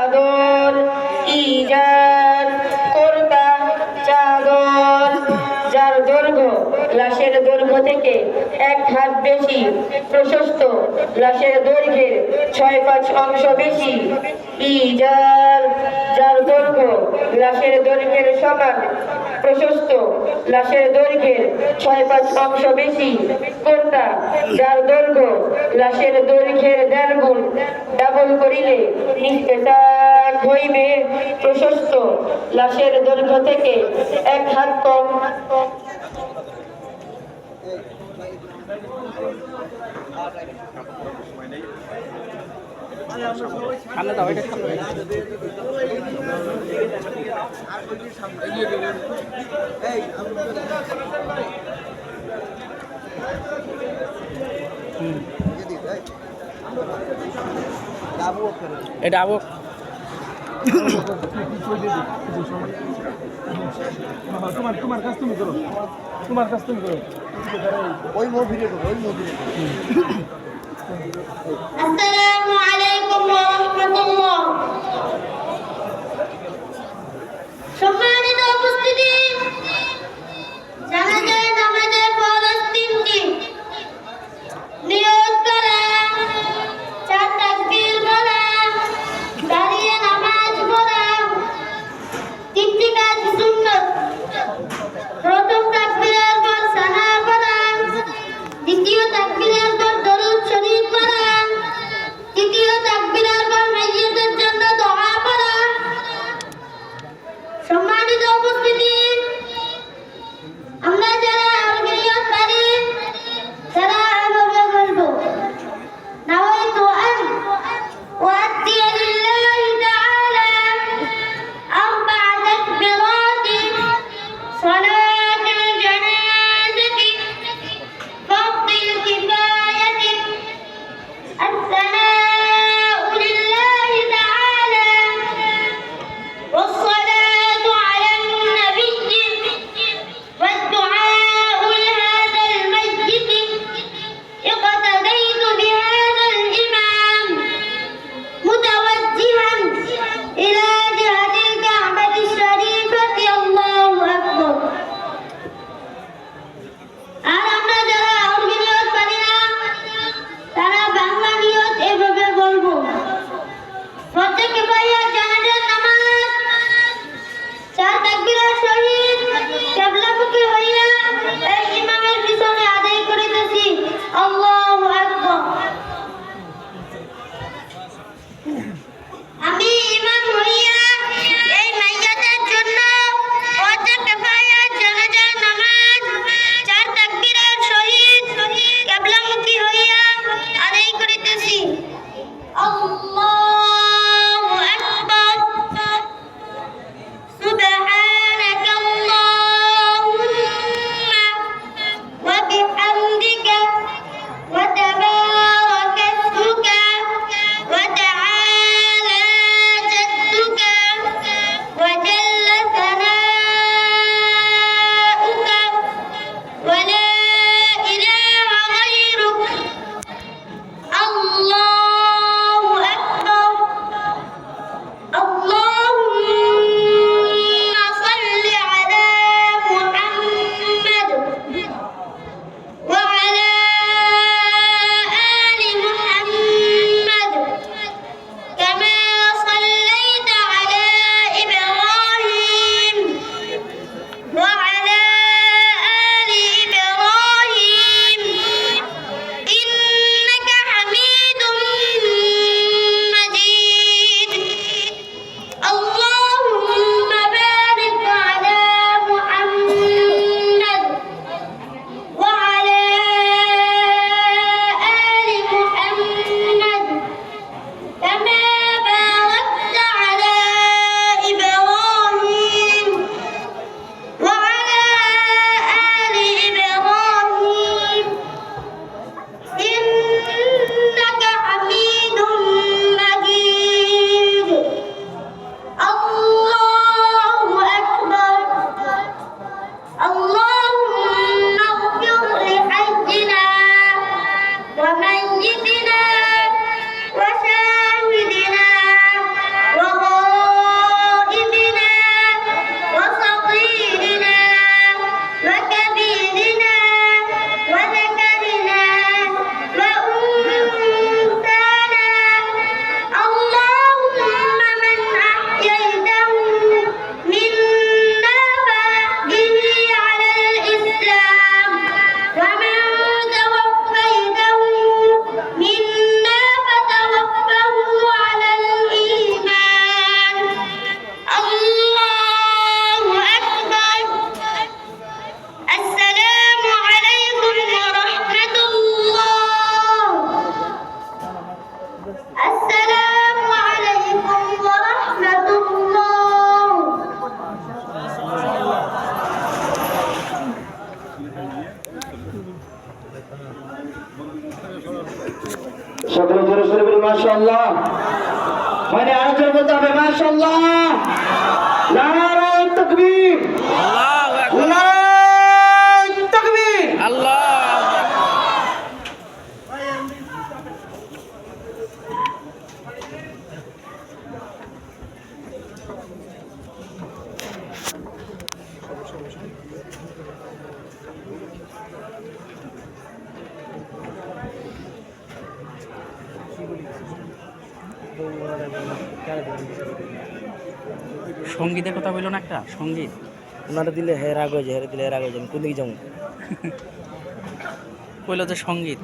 চাদর ইজার কোরতা চাদর যার দৈর্ঘ্য লাশের দৈর্ঘ্য থেকে 1 হাত বেশি প্রশস্ত, লাশের দৈর্ঘ্যের 6-5 অংশ বেশি। ইজার যার দৈর্ঘ্য লাশের দৈর্ঘ্যের সমান প্রশস্ত, লাশের দৈর্ঘ্যের 6-5 অংশ বেশি। কোরতা যার দৈর্ঘ্য লাশের দৈর্ঘ্যের 1.5 গুণ, ডাবল করিলে নিস্তেসাক হইবে প্রশস্ত, লাশের দৈর্ঘ্য থেকে 1 হাত কম। এটা আবু তোমার কাজ তুমি করো, তোমার কাজ তুমি করো, ওই মো ভিডিও করো, ওই মো ভিডিও। আসসালামু আলাইকুম ওয়া রাহমাতুল্লাহ। সম্মানিত উপস্থিতি, জানাজার নামাজের ফরজ 3টি। নিয়ত করা, 4 তাকবীর বলা, দাঁড়িয়ে নামাজ পড়া। 3টি কাজ সুন্নাত। প্রথম তাকবীরের পর সানা পড়া, দ্বিতীয় তাকবীরের পর দরুদ শরীফ পড়া, তৃতীয় মাশাআল্লাহ মানে আরো জোরে বলতে হবে মাশাআল্লাহ নারায়ে তাকবীর আল্লাহু আকবার নারায়ে তাকবীর আল্লাহু আকবার সঙ্গীতের কথা বললো না একটা সঙ্গীত ওনারা দিলে হের আগে যায় হেরে দিলে হের আগে যায় কোন দিকে যাবো কইলো যে সঙ্গীত